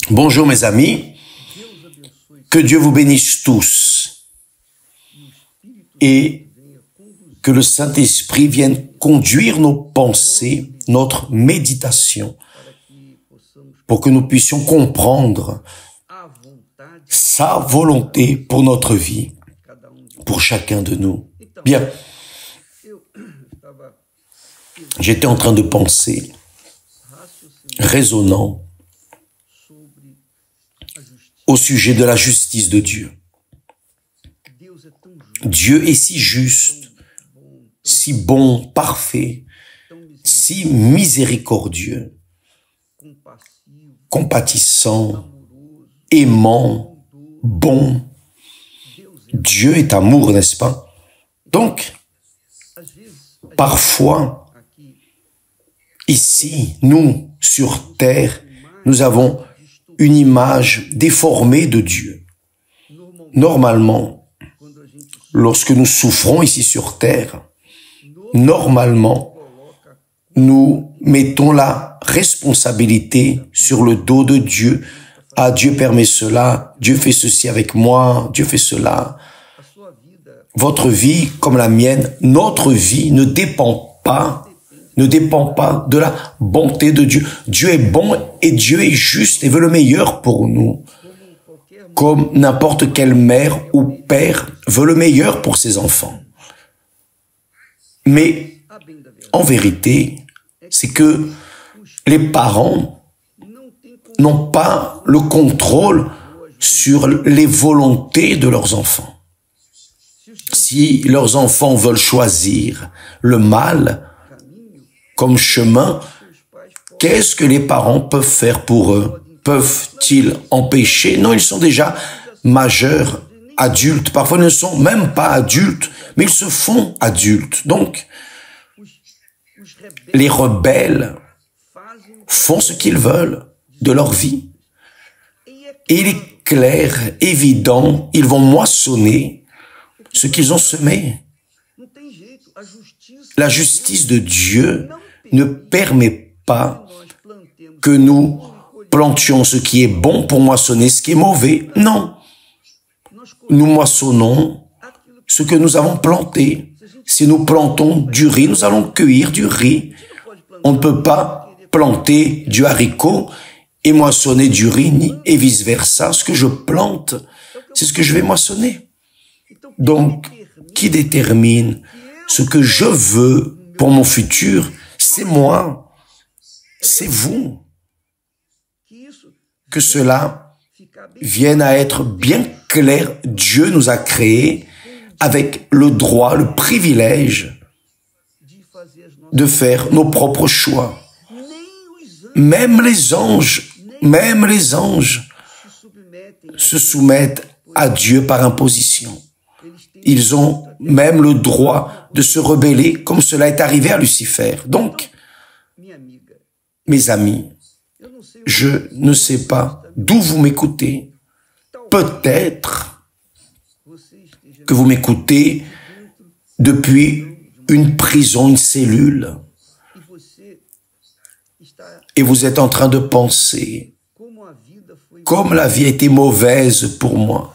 Bonjour mes amis, que Dieu vous bénisse tous et que le Saint-Esprit vienne conduire nos pensées, notre méditation, pour que nous puissions comprendre sa volonté pour notre vie, pour chacun de nous. Bien, j'étais en train de penser, raisonnant, au sujet de la justice de Dieu. Dieu est si juste, si bon, parfait, si miséricordieux, compatissant, aimant, bon. Dieu est amour, n'est-ce pas? Donc, parfois, ici, nous, sur terre, nous avons une image déformée de Dieu. Normalement, lorsque nous souffrons ici sur terre, normalement, nous mettons la responsabilité sur le dos de Dieu. Ah, Dieu permet cela, Dieu fait ceci avec moi, Dieu fait cela. Votre vie, comme la mienne, notre vie ne dépend pas de la bonté de Dieu. Dieu est bon et Dieu est juste et veut le meilleur pour nous. Comme n'importe quelle mère ou père veut le meilleur pour ses enfants. Mais, en vérité, c'est que les parents n'ont pas le contrôle sur les volontés de leurs enfants. Si leurs enfants veulent choisir le mal comme chemin, qu'est-ce que les parents peuvent faire pour eux? Peuvent-ils empêcher? Non, ils sont déjà majeurs, adultes. Parfois, ils ne sont même pas adultes, mais ils se font adultes. Donc, les rebelles font ce qu'ils veulent de leur vie. Et il est clair, évident, ils vont moissonner ce qu'ils ont semé. La justice de Dieu ne permet pas que nous plantions ce qui est bon pour moissonner ce qui est mauvais. Non. Nous moissonnons ce que nous avons planté. Si nous plantons du riz, nous allons cueillir du riz. On ne peut pas planter du haricot et moissonner du riz, et vice-versa. Ce que je plante, c'est ce que je vais moissonner. Donc, qui détermine ce que je veux pour mon futur? C'est moi, c'est vous. Que cela vienne à être bien clair, Dieu nous a créés avec le droit, le privilège de faire nos propres choix. Même les anges se soumettent à Dieu par imposition. Ils ont même le droit de se rebeller comme cela est arrivé à Lucifer. Donc, mes amis, je ne sais pas d'où vous m'écoutez. Peut-être que vous m'écoutez depuis une prison, une cellule, et vous êtes en train de penser, comme la vie a été mauvaise pour moi,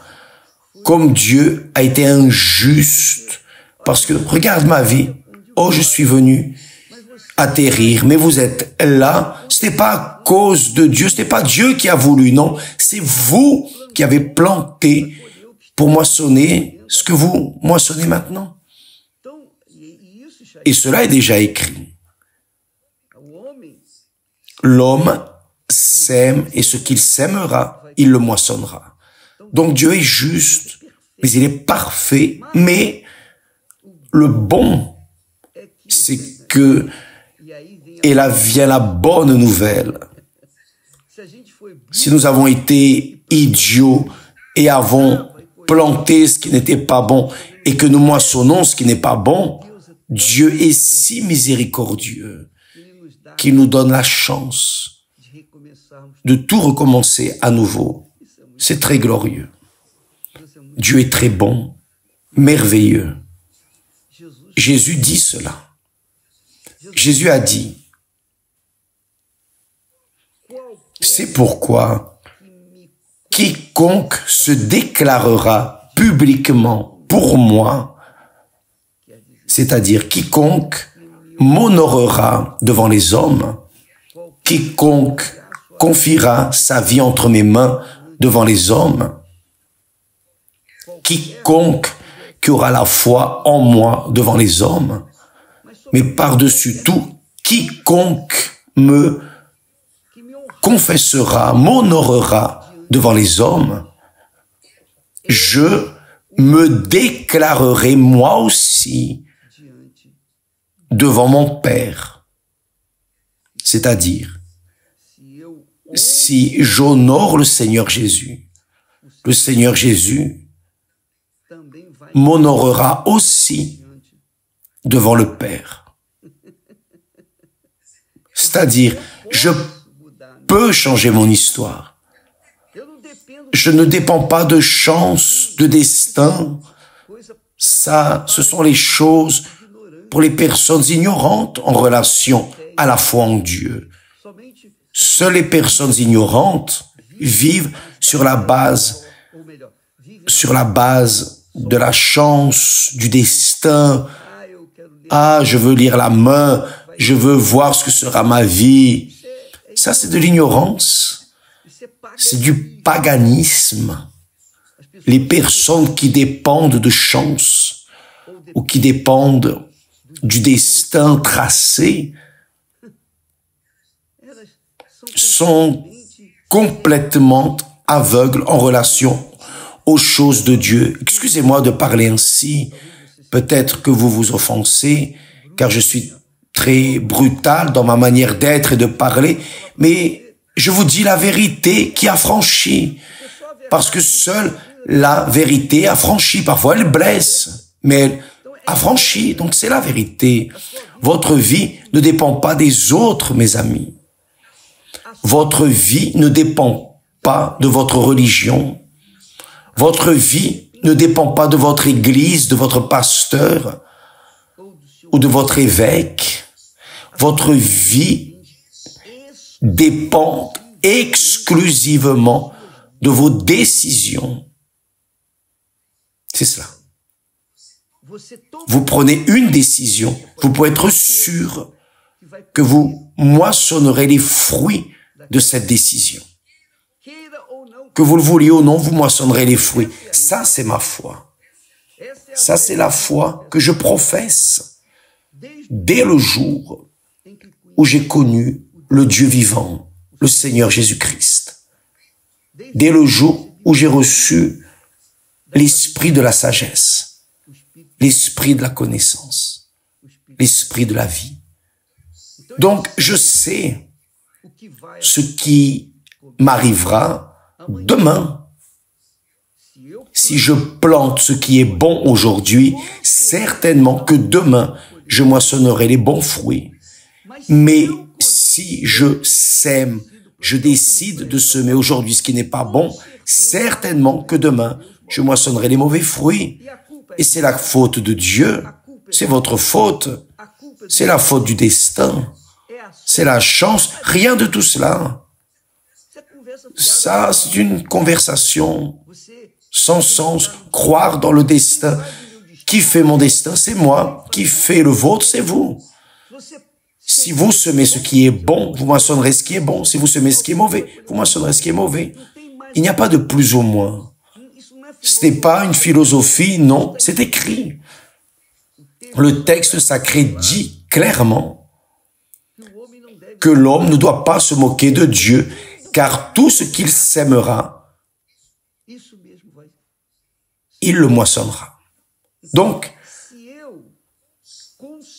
comme Dieu a été injuste, parce que regarde ma vie, oh je suis venu atterrir, mais vous êtes là, ce n'est pas à cause de Dieu, ce n'est pas Dieu qui a voulu, non, c'est vous qui avez planté pour moissonner ce que vous moissonnez maintenant. Et cela est déjà écrit. L'homme sème et ce qu'il sèmera, il le moissonnera. Donc Dieu est juste, mais il est parfait, mais le bon, c'est que, et là vient la bonne nouvelle. Si nous avons été idiots et avons planté ce qui n'était pas bon et que nous moissonnons ce qui n'est pas bon, Dieu est si miséricordieux qu'il nous donne la chance de tout recommencer à nouveau. C'est très glorieux. Dieu est très bon, merveilleux. Jésus dit cela. Jésus a dit, c'est pourquoi quiconque se déclarera publiquement pour moi, c'est-à-dire quiconque m'honorera devant les hommes, quiconque confiera sa vie entre mes mains devant les hommes, quiconque qui aura la foi en moi devant les hommes, mais par-dessus tout, quiconque me confessera, m'honorera devant les hommes, je me déclarerai moi aussi devant mon Père. C'est-à-dire, si j'honore le Seigneur Jésus m'honorera aussi devant le Père. C'est-à-dire, je peux changer mon histoire. Je ne dépends pas de chance, de destin. Ça, ce sont les choses pour les personnes ignorantes en relation à la foi en Dieu. Seules les personnes ignorantes vivent sur la base de la chance, du destin. Ah, je veux lire la main, je veux voir ce que sera ma vie. Ça, c'est de l'ignorance. C'est du paganisme. Les personnes qui dépendent de chance ou qui dépendent du destin tracé sont complètement aveugles en relation aux choses de Dieu. Excusez-moi de parler ainsi. Peut-être que vous vous offensez, car je suis très brutal dans ma manière d'être et de parler, mais je vous dis la vérité qui affranchit, parce que seule la vérité affranchit. Parfois elle blesse, mais elle affranchit, donc c'est la vérité. Votre vie ne dépend pas des autres, mes amis. Votre vie ne dépend pas de votre religion. Votre vie ne dépend pas de votre église, de votre pasteur ou de votre évêque. Votre vie dépend exclusivement de vos décisions. C'est cela. Vous prenez une décision, vous pouvez être sûr que vous moissonnerez les fruits de cette décision. Que vous le vouliez ou non, vous moissonnerez les fruits. Ça, c'est ma foi. Ça, c'est la foi que je professe dès le jour où j'ai connu le Dieu vivant, le Seigneur Jésus-Christ. Dès le jour où j'ai reçu l'esprit de la sagesse, l'esprit de la connaissance, l'esprit de la vie. Donc, je sais ce qui m'arrivera demain. Si je plante ce qui est bon aujourd'hui, certainement que demain, je moissonnerai les bons fruits. Mais si je sème, je décide de semer aujourd'hui ce qui n'est pas bon, certainement que demain, je moissonnerai les mauvais fruits. Et c'est la faute de Dieu, c'est votre faute, c'est la faute du destin, c'est la chance, rien de tout cela. Ça, c'est une conversation sans sens, croire dans le destin. Qui fait mon destin, c'est moi. Qui fait le vôtre, c'est vous. Si vous semez ce qui est bon, vous moissonnerez ce qui est bon. Si vous semez ce qui est mauvais, vous moissonnerez ce qui est mauvais. Il n'y a pas de plus ou moins. Ce n'est pas une philosophie, non, c'est écrit. Le texte sacré dit clairement que l'homme ne doit pas se moquer de Dieu, car tout ce qu'il sèmera, il le moissonnera. Donc,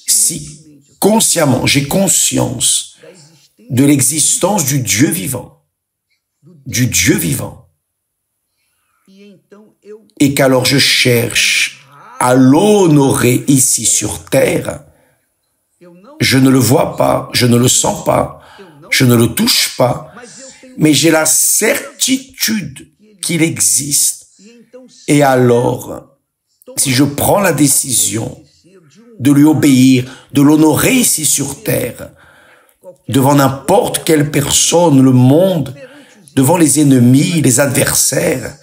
si consciemment j'ai conscience de l'existence du Dieu vivant, et qu'alors je cherche à l'honorer ici sur terre, je ne le vois pas, je ne le sens pas, je ne le touche pas, mais j'ai la certitude qu'il existe. Et alors, si je prends la décision de lui obéir, de l'honorer ici sur terre, devant n'importe quelle personne, le monde devant les ennemis, les adversaires,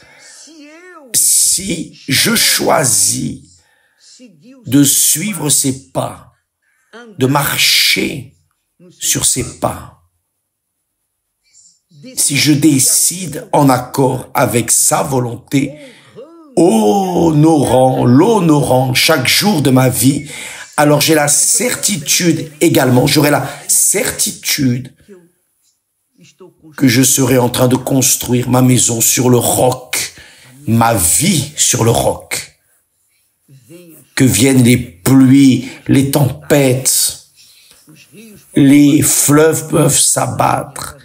si je choisis de suivre ses pas, de marcher sur ses pas, si je décide en accord avec sa volonté, l'honorant chaque jour de ma vie, alors j'ai la certitude également, j'aurai la certitude que je serai en train de construire ma maison sur le roc, ma vie sur le roc. Que viennent les pluies, les tempêtes, les fleuves peuvent s'abattre,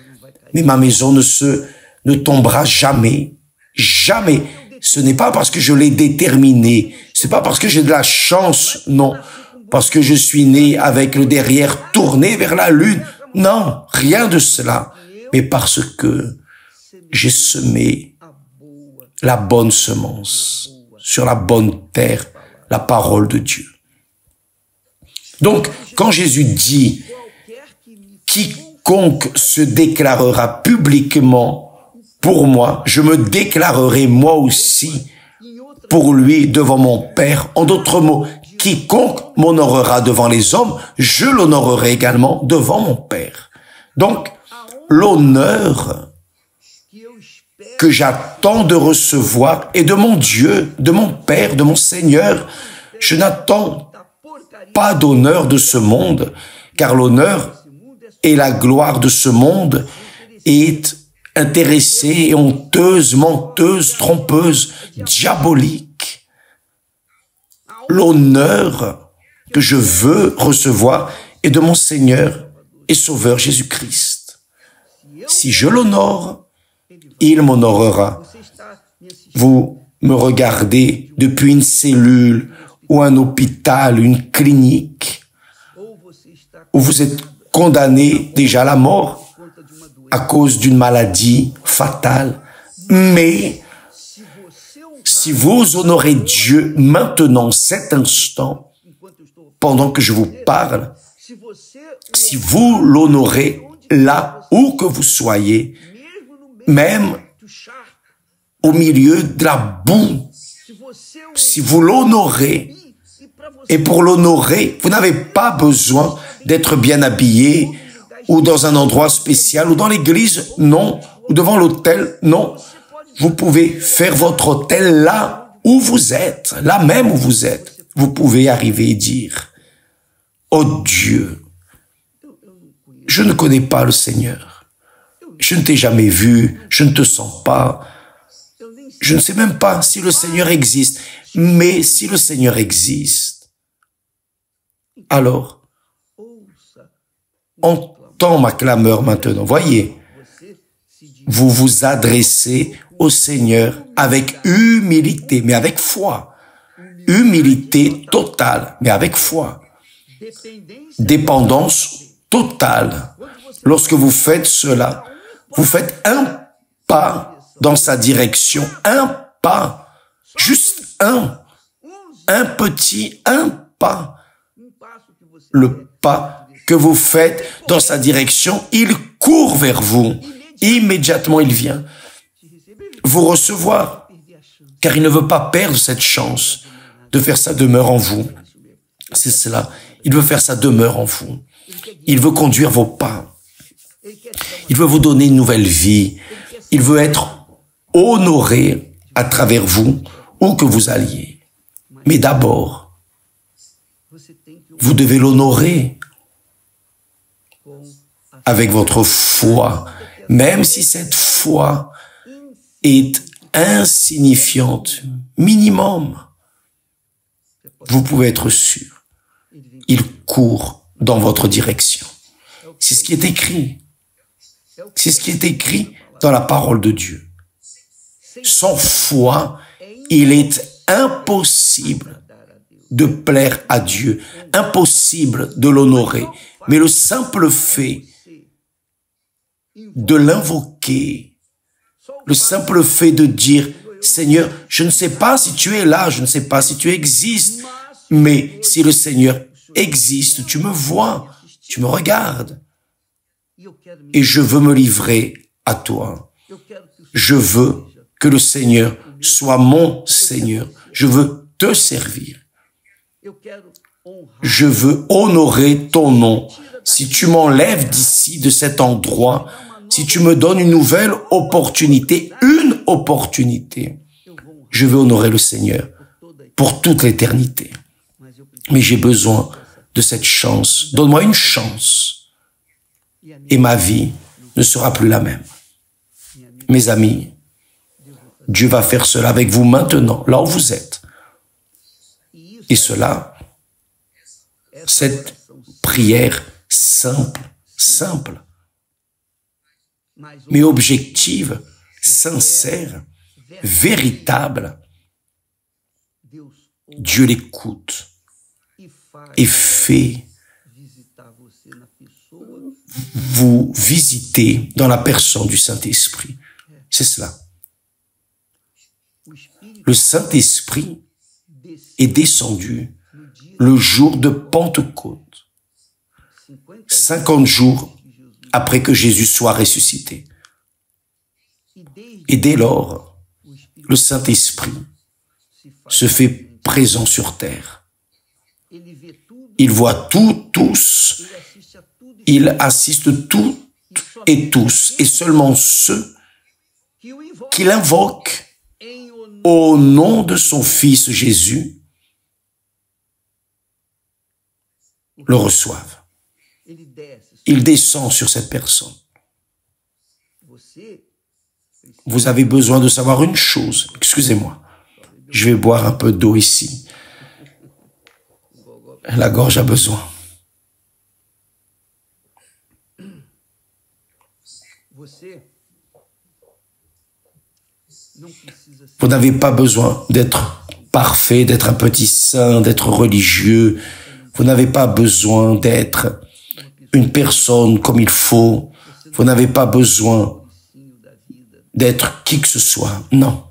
mais ma maison ne tombera jamais, jamais. Ce n'est pas parce que je l'ai déterminé, c'est pas parce que j'ai de la chance, non, parce que je suis né avec le derrière tourné vers la lune, non, rien de cela, mais parce que j'ai semé la bonne semence sur la bonne terre, la parole de Dieu. Donc, quand Jésus dit « Quiconque se déclarera publiquement pour moi, je me déclarerai moi aussi pour lui devant mon Père. » En d'autres mots, quiconque m'honorera devant les hommes, je l'honorerai également devant mon Père. Donc, l'honneur que j'attends de recevoir est de mon Dieu, de mon Père, de mon Seigneur. Je n'attends pas d'honneur de ce monde, car l'honneur et la gloire de ce monde est intéressée, honteuse, menteuse, trompeuse, diabolique. L'honneur que je veux recevoir est de mon Seigneur et Sauveur Jésus-Christ. Si je l'honore, il m'honorera. Vous me regardez depuis une cellule ou un hôpital, une clinique, où vous êtes condamné déjà à la mort à cause d'une maladie fatale. Mais si vous honorez Dieu maintenant, cet instant, pendant que je vous parle, si vous l'honorez là où que vous soyez, même au milieu de la boue, si vous l'honorez, et pour l'honorer, vous n'avez pas besoin d'être bien habillé ou dans un endroit spécial ou dans l'église, non, ou devant l'autel, non. Vous pouvez faire votre autel là où vous êtes, là même où vous êtes. Vous pouvez arriver et dire, « Oh Dieu, je ne connais pas le Seigneur. Je ne t'ai jamais vu, je ne te sens pas. Je ne sais même pas si le Seigneur existe. Mais si le Seigneur existe, alors, entends ma clameur maintenant. Voyez, vous vous adressez au Seigneur avec humilité, mais avec foi. Humilité totale, mais avec foi. Dépendance totale. Lorsque vous faites cela, vous faites un pas dans sa direction, un pas, juste un pas. Le pas que vous faites dans sa direction, il court vers vous. Immédiatement, il vient vous recevoir, car il ne veut pas perdre cette chance de faire sa demeure en vous. C'est cela. Il veut faire sa demeure en vous. Il veut conduire vos pas. Il veut vous donner une nouvelle vie. Il veut être honoré à travers vous, où que vous alliez. Mais d'abord, vous devez l'honorer avec votre foi, même si cette foi est insignifiante, minimum. Vous pouvez être sûr, il court dans votre direction. C'est ce qui est écrit. C'est ce qui est écrit dans la parole de Dieu. Sans foi, il est impossible de plaire à Dieu, impossible de l'honorer. Mais le simple fait de l'invoquer, le simple fait de dire, Seigneur, je ne sais pas si tu es là, je ne sais pas si tu existes, mais si le Seigneur existe, tu me vois, tu me regardes, et je veux me livrer à toi. Je veux que le Seigneur soit mon Seigneur. Je veux te servir. Je veux honorer ton nom. Si tu m'enlèves d'ici, de cet endroit, si tu me donnes une nouvelle opportunité, je veux honorer le Seigneur pour toute l'éternité. Mais j'ai besoin de cette chance. Donne-moi une chance et ma vie ne sera plus la même. Mes amis, Dieu va faire cela avec vous maintenant, là où vous êtes. Et cela, cette prière simple, mais objective, sincère, véritable, Dieu l'écoute et fait vous visiter dans la personne du Saint-Esprit. C'est cela. Le Saint-Esprit est descendu le jour de Pentecôte, 50 jours après que Jésus soit ressuscité. Et dès lors, le Saint-Esprit se fait présent sur terre. Il voit tout, tous, il assiste toutes et tous, et seulement ceux qui l'invoquent au nom de son Fils Jésus le reçoivent. Il descend sur cette personne. Vous avez besoin de savoir une chose. Excusez-moi. Je vais boire un peu d'eau ici. La gorge a besoin. Vous n'avez pas besoin d'être parfait, d'être un petit saint, d'être religieux. Vous n'avez pas besoin d'être une personne comme il faut. Vous n'avez pas besoin d'être qui que ce soit. Non.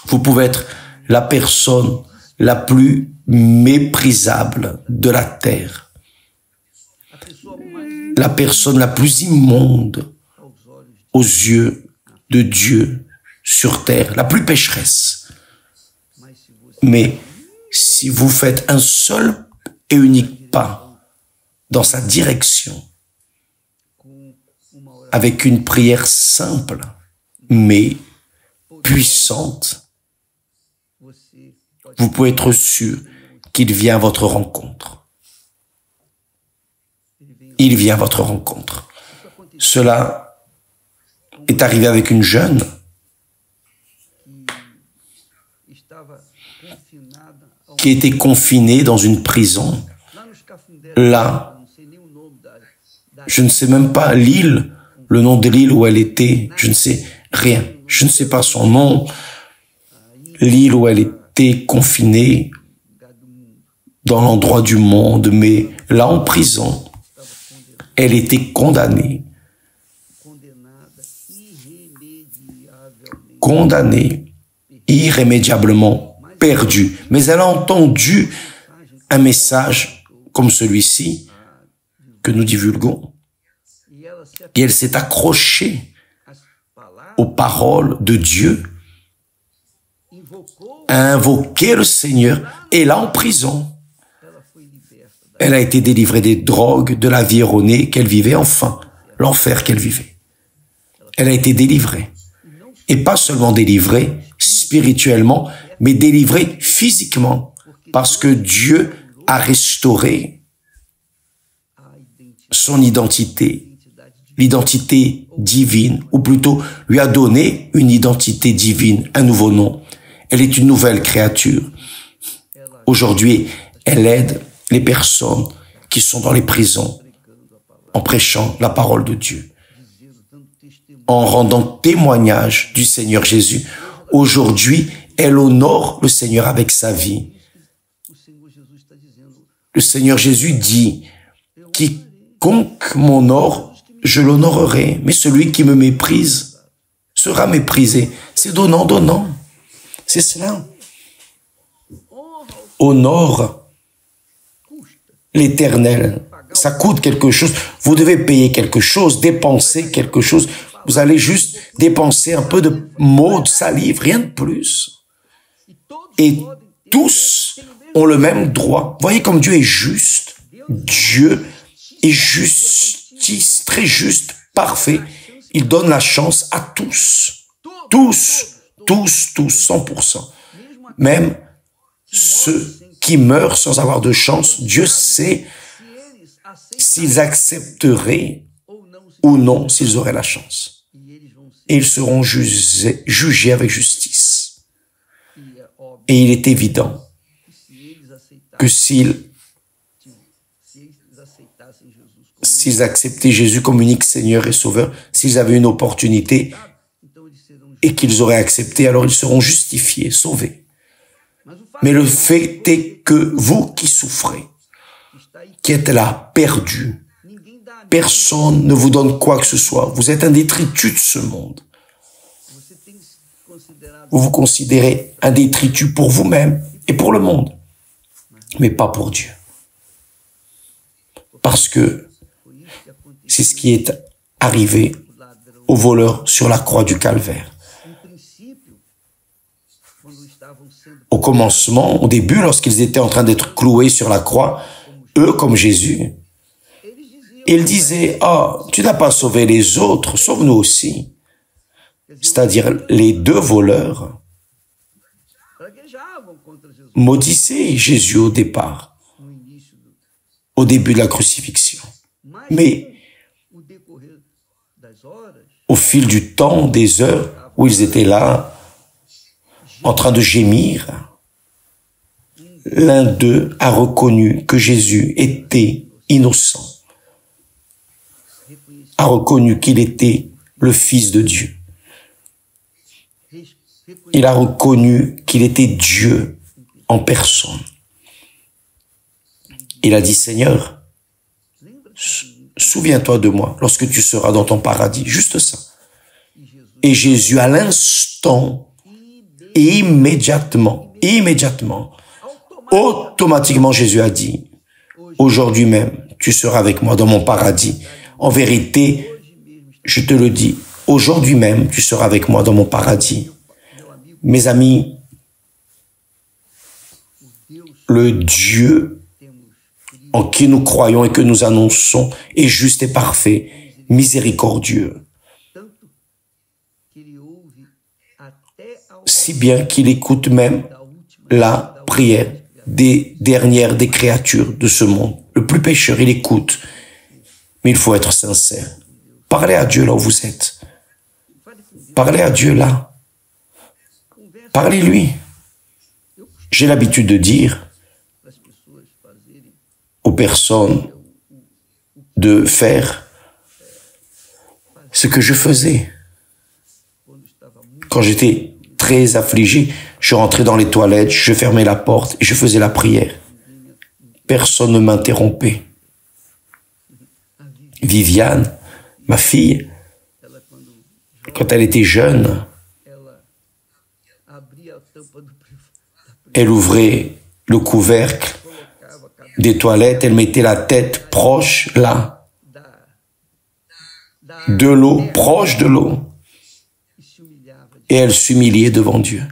Vous pouvez être la personne la plus méprisable de la terre. La personne la plus immonde aux yeux de Dieu sur terre, la plus pécheresse. Mais si vous faites un seul et unique pas dans sa direction, avec une prière simple, mais puissante, vous pouvez être sûr qu'il vient à votre rencontre. Il vient à votre rencontre. Cela est arrivé avec une jeune qui était confinée dans une prison. Là, je ne sais même pas l'île, le nom de l'île où elle était, je ne sais rien. Je ne sais pas son nom, l'île où elle était confinée, dans l'endroit du monde, mais là en prison, elle était condamnée irrémédiablement perdue. Mais elle a entendu un message comme celui-ci que nous divulguons. Et elle s'est accrochée aux paroles de Dieu, a invoqué le Seigneur, et là en prison, elle a été délivrée des drogues, de la vie erronée qu'elle vivait, enfin, l'enfer qu'elle vivait. Elle a été délivrée. Et pas seulement délivrée spirituellement, mais délivrée physiquement, parce que Dieu a restauré son identité, l'identité divine, ou plutôt lui a donné une identité divine, un nouveau nom. Elle est une nouvelle créature. Aujourd'hui, elle aide les personnes qui sont dans les prisons en prêchant la parole de Dieu, en rendant témoignage du Seigneur Jésus. Aujourd'hui, elle honore le Seigneur avec sa vie. Le Seigneur Jésus dit, « Quiconque m'honore, je l'honorerai, mais celui qui me méprise sera méprisé. » C'est donnant, donnant. C'est cela. Honore l'Éternel. Ça coûte quelque chose. Vous devez payer quelque chose, dépenser quelque chose Vous allez juste dépenser un peu de mots, de salive, rien de plus. Et tous ont le même droit. Voyez comme Dieu est juste. Dieu est justice, très juste, parfait. Il donne la chance à tous. Tous, 100%. Même ceux qui meurent sans avoir de chance, Dieu sait s'ils accepteraient ou non, s'ils auraient la chance. Et ils seront jugés avec justice. Et il est évident que s'ils acceptaient Jésus comme unique Seigneur et Sauveur, s'ils avaient une opportunité et qu'ils auraient accepté, alors ils seront justifiés, sauvés. Mais le fait est que vous qui souffrez, qui êtes là, perdus, personne ne vous donne quoi que ce soit. Vous êtes un détritus de ce monde. Vous vous considérez un détritus pour vous-même et pour le monde, mais pas pour Dieu. Parce que c'est ce qui est arrivé aux voleurs sur la croix du Calvaire. Au commencement, au début, lorsqu'ils étaient en train d'être cloués sur la croix, eux comme Jésus, ils disaient, « Ah, tu n'as pas sauvé les autres, sauve-nous aussi. » C'est-à-dire, les deux voleurs maudissaient Jésus au départ, au début de la crucifixion. Mais au fil du temps, des heures où ils étaient là, en train de gémir, l'un d'eux a reconnu que Jésus était innocent, a reconnu qu'il était le Fils de Dieu. Il a reconnu qu'il était Dieu en personne. Il a dit, Seigneur, souviens-toi de moi lorsque tu seras dans ton paradis. Juste ça. Et Jésus, à l'instant, immédiatement, automatiquement, Jésus a dit, aujourd'hui même, tu seras avec moi dans mon paradis. En vérité, je te le dis, aujourd'hui même, tu seras avec moi dans mon paradis. Mes amis, le Dieu en qui nous croyons et que nous annonçons est juste et parfait, miséricordieux, si bien qu'il écoute même la prière des dernières des créatures de ce monde. Le plus pécheur, il écoute, mais il faut être sincère. Parlez à Dieu là où vous êtes. Parlez à Dieu là. Parlez-lui. J'ai l'habitude de dire aux personnes de faire ce que je faisais. Quand j'étais très affligé, je rentrais dans les toilettes, je fermais la porte et je faisais la prière. Personne ne m'interrompait. Viviane, ma fille, quand elle était jeune, elle ouvrait le couvercle des toilettes, elle mettait la tête proche, là, de l'eau, proche de l'eau, et elle s'humiliait devant Dieu.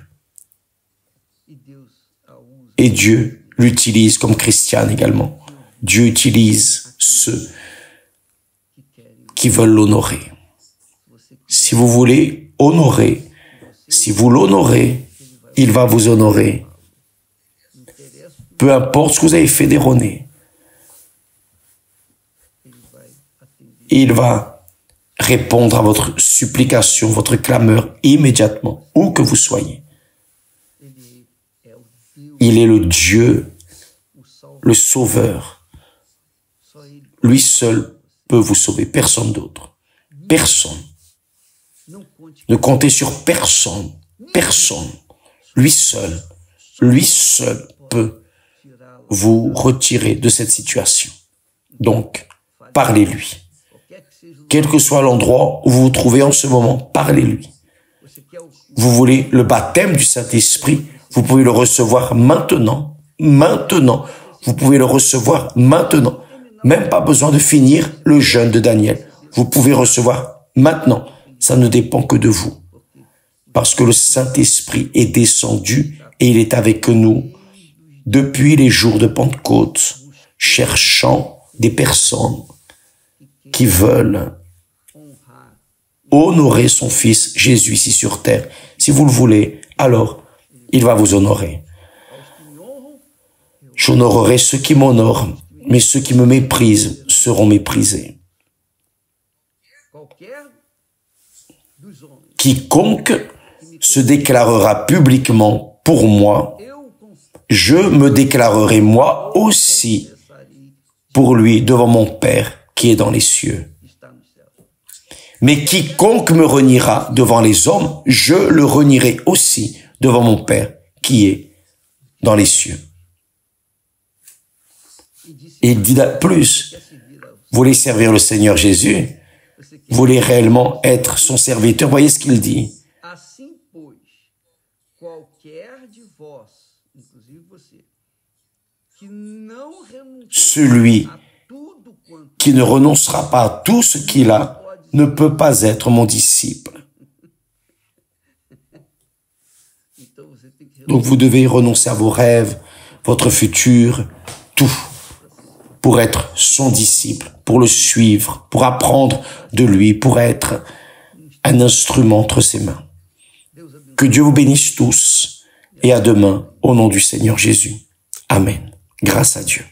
Et Dieu l'utilise comme Christiane également. Dieu utilise ceux qui veulent l'honorer. Si vous voulez honorer, si vous l'honorez, il va vous honorer. Peu importe ce que vous avez fait d'erroné, il va répondre à votre supplication, votre clameur immédiatement, où que vous soyez. Il est le Dieu, le Sauveur. Lui seul peut vous sauver, personne d'autre. Personne. Ne comptez sur personne. Personne. Lui seul peut vous retirer de cette situation. Donc, parlez-lui. Quel que soit l'endroit où vous vous trouvez en ce moment, parlez-lui. Vous voulez le baptême du Saint-Esprit, vous pouvez le recevoir maintenant. Maintenant. Vous pouvez le recevoir maintenant. Même pas besoin de finir le jeûne de Daniel. Vous pouvez recevoir maintenant. Ça ne dépend que de vous. Parce que le Saint-Esprit est descendu et il est avec nous depuis les jours de Pentecôte, cherchant des personnes qui veulent honorer son Fils Jésus ici sur terre. Si vous le voulez, alors il va vous honorer. J'honorerai ceux qui m'honorent, mais ceux qui me méprisent seront méprisés. Quiconque se déclarera publiquement pour moi, je me déclarerai moi aussi pour lui devant mon Père qui est dans les cieux. Mais quiconque me reniera devant les hommes, je le renierai aussi devant mon Père qui est dans les cieux. Et il dit plus, vous voulez servir le Seigneur Jésus, vous voulez réellement être son serviteur, voyez ce qu'il dit. Celui qui ne renoncera pas à tout ce qu'il a ne peut pas être mon disciple. Donc vous devez renoncer à vos rêves, votre futur, tout, pour être son disciple, pour le suivre, pour apprendre de lui, pour être un instrument entre ses mains. Que Dieu vous bénisse tous et à demain au nom du Seigneur Jésus. Amen. Grâce à Dieu.